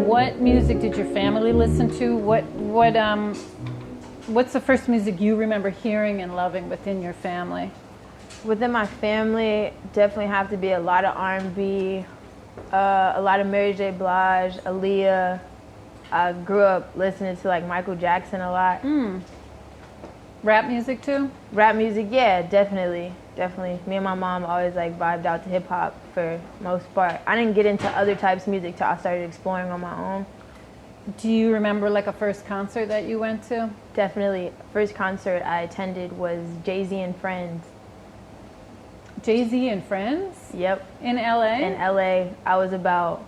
what music did your family listen to? What's the first music you remember hearing and loving within your family? Within my family, definitely have to be a lot of R&B, a lot of Mary J. Blige, Aaliyah. I grew up listening to like Michael Jackson a lot. Rap music too? Rap music, yeah, definitely. Me and my mom always like vibed out to hip hop for most part. I didn't get into other types of music till I started exploring on my own. Do you remember like a first concert that you went to? Definitely. First concert I attended was JayZ and Friends. JayZ and Friends? Yep. In LA? In LA. I was about,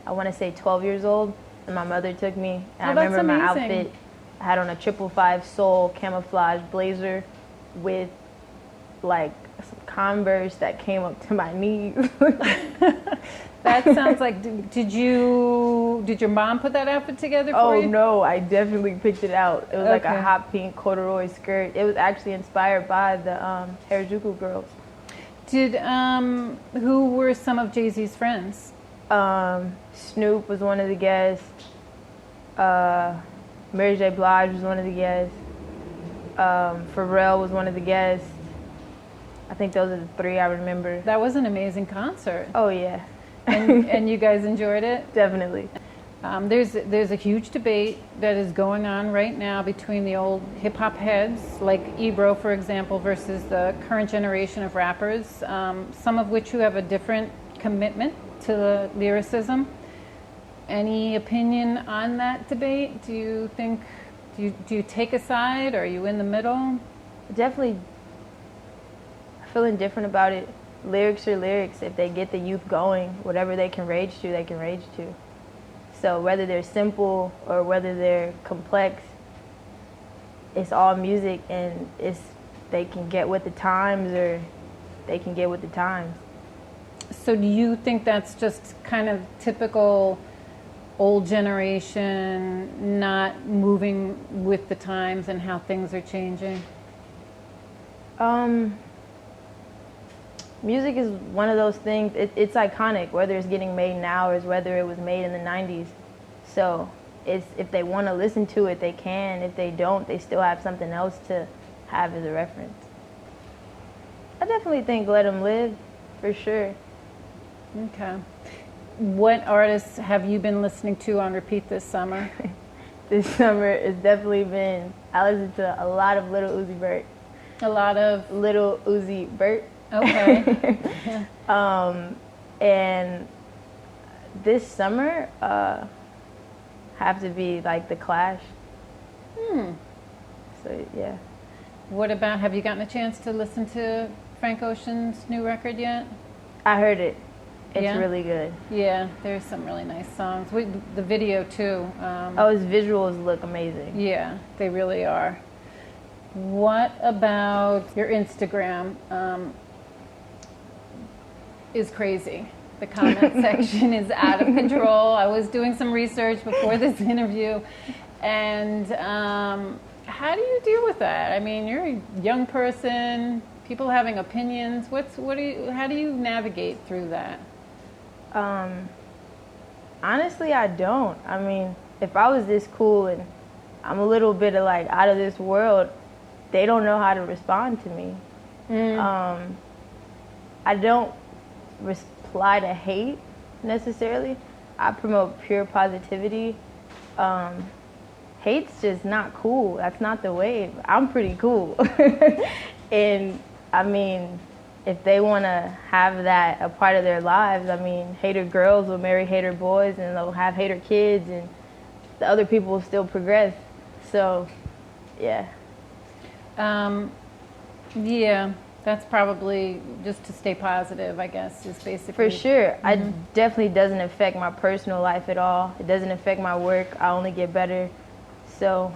I want to say 12 years old, and my mother took me. And I remember my outfit. I had on a 555 Soul camouflage blazer with like some Converse that came up to my knees. That sounds like, did your mom put that outfit together for you? Oh no, I definitely picked it out. It was like a hot pink corduroy skirt. It was actually inspired by the Harajuku girls. Who were some of JayZ's friends? Snoop was one of the guests. Mary J. Blige was one of the guests. Pharrell was one of the guests. I think those are the three I remember. That was an amazing concert. Oh yeah. And you guys enjoyed it? Definitely. There's a huge debate that is going on right now between the old hip hop heads, like Ebro, for example, versus the current generation of rappers, some of which who have a different commitment to the lyricism. Any opinion on that debate? Do you think, do you take a side, or are you in the middle? Definitely feeling different about it. Lyrics are lyrics. If they get the youth going, whatever they can rage to, they can rage to. So whether they're simple or whether they're complex, it's all music, and they can get with the times or they can get with the times. So do you think that's just kind of typical old generation not moving with the times and how things are changing? Music is one of those things, it's iconic, whether it's getting made now or whether it was made in the 90s. So if they want to listen to it, they can. If they don't, they still have something else to have as a reference. I definitely think let them live, for sure. Okay. What artists have you been listening to on repeat this summer? This summer, it's definitely been, I listened to a lot of Little Uzi Vert. A lot of? Little Uzi Vert. Okay. And this summer, have to be like The Clash. So yeah. What about, have you gotten a chance to listen to Frank Ocean's new record yet? I heard it. It's Yeah? really good. Yeah, there's some really nice songs. The video too. Oh, his visuals look amazing. Yeah, they really are. What about your Instagram? Is crazy. The comment section is out of control. I was doing some research before this interview, and how do you deal with that? I mean, you're a young person, people having opinions. How do you navigate through that? Honestly, I don't. I mean, if I was this cool and I'm a little bit of like out of this world, they don't know how to respond to me. I don't reply to hate necessarily. I promote pure positivity. Hate's just not cool. That's not the wave. I'm pretty cool. And I mean, if they want to have that a part of their lives, I mean, hater girls will marry hater boys and they'll have hater kids, and the other people will still progress. So, yeah. Yeah, that's probably just to stay positive, I guess, is basically. For sure. It definitely doesn't affect my personal life at all. It doesn't affect my work. I only get better. So,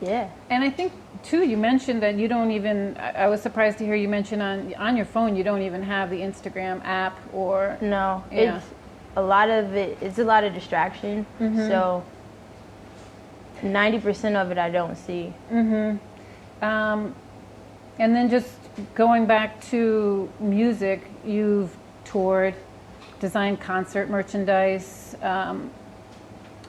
yeah. And I think, too, you mentioned that you don't even, I was surprised to hear you mention on your phone you don't even have the Instagram app or... No, yeah. It's a lot of distraction. So 90% of it I don't see. And then just going back to music, you've toured designed concert merchandise.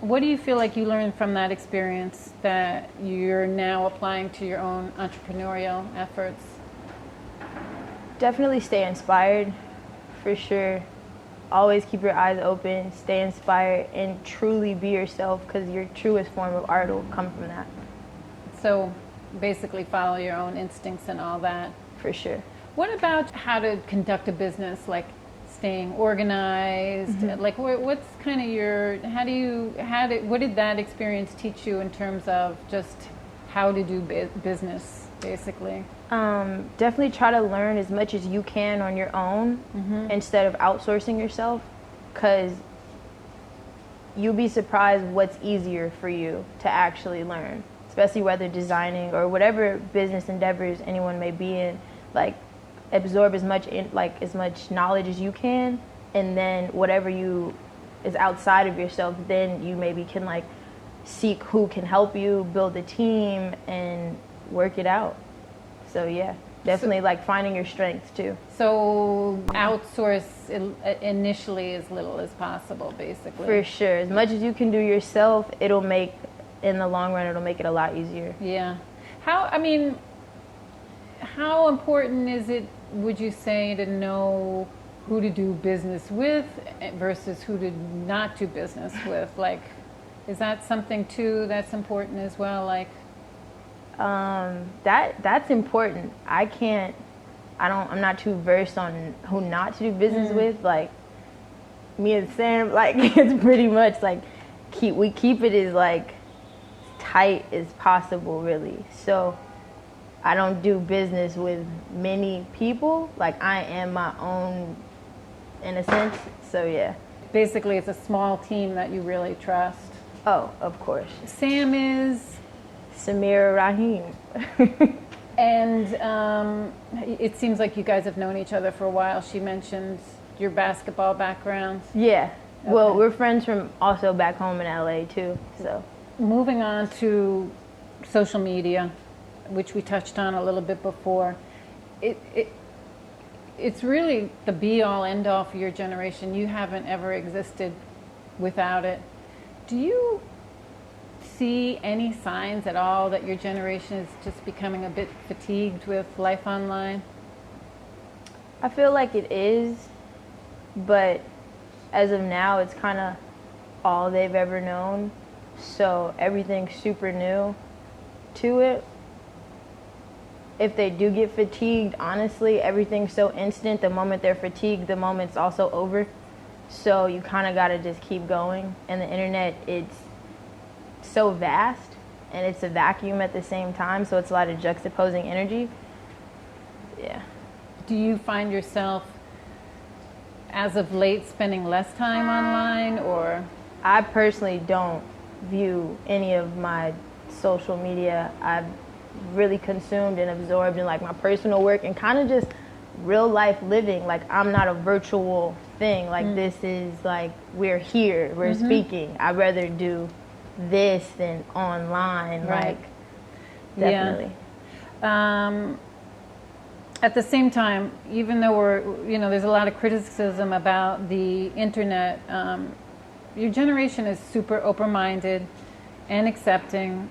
What do you feel like you learned from that experience that you're now applying to your own entrepreneurial efforts? Definitely stay inspired, for sure. Always keep your eyes open, stay inspired, and truly be yourself, because your truest form of art will come from that. So basically follow your own instincts and all that. For sure. What about how to conduct a business, like staying organized? Like what's kind of your, what did that experience teach you in terms of just how to do business, basically? Definitely try to learn as much as you can on your own instead of outsourcing yourself, because you'll be surprised what's easier for you to actually learn, especially whether designing or whatever business endeavors anyone may be in. Like, absorb as much knowledge as you can, and then whatever is outside of yourself, then you maybe can like seek who can help you, build a team, and work it out. So yeah, definitely like finding your strengths too. So outsource initially as little as possible, basically. For sure, as much as you can do yourself, in the long run, it'll make it a lot easier. Yeah. How important is it, would you say, to know who to do business with versus who to not do business with? Like, is that something too that's important as well? Like, that's important. I'm not too versed on who not to do business with. Like, me and Sam, like, it's pretty much like we keep it as like tight as possible, really. So I don't do business with many people. Like, I am my own, in a sense. So yeah. Basically, it's a small team that you really trust. Oh, of course. Sam is Samira Rahim. And it seems like you guys have known each other for a while. She mentioned your basketball background. Yeah. Okay. Well, we're friends from also back home in LA too. So moving on to social media, which we touched on a little bit before. It's really the be-all, end-all for your generation. You haven't ever existed without it. Do you see any signs at all that your generation is just becoming a bit fatigued with life online? I feel like it is, but as of now, it's kind of all they've ever known. So everything's super new to it. If they do get fatigued, honestly, everything's so instant. The moment they're fatigued, the moment's also over. So you kind of got to just keep going. And the internet, it's so vast, and it's a vacuum at the same time. So it's a lot of juxtaposing energy. Yeah. Do you find yourself, as of late, spending less time online, or? I personally don't view any of my social media. I've really consumed and absorbed in like my personal work and kind of just real life living. Like, I'm not a virtual thing. Like, this is like, we're here, we're speaking. I'd rather do this than online. Right. Like, definitely. Yeah. At the same time, even though there's a lot of criticism about the internet, your generation is super open-minded and accepting.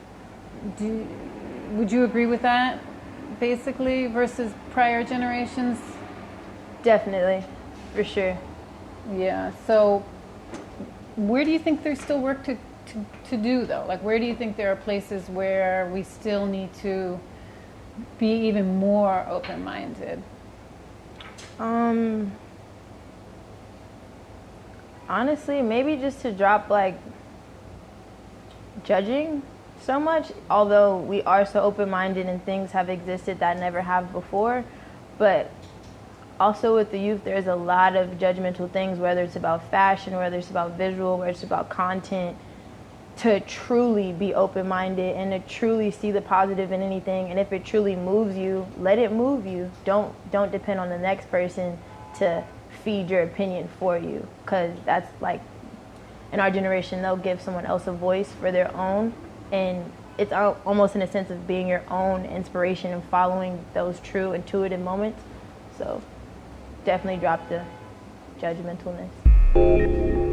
Would you agree with that, basically, versus prior generations? Definitely, for sure. Yeah. So, where do you think there's still work to do, though? Like, where do you think there are places where we still need to be even more open-minded? Honestly, maybe just to drop like judging so much, although we are so open-minded and things have existed that never have before. But also with the youth, there's a lot of judgmental things, whether it's about fashion, whether it's about visual, whether it's about content. To truly be open-minded and to truly see the positive in anything, and if it truly moves you, let it move you. Don't depend on the next person to feed your opinion for you, because that's like, in our generation, they'll give someone else a voice for their own, and it's almost in a sense of being your own inspiration and following those true intuitive moments. So definitely drop the judgmentalness. you.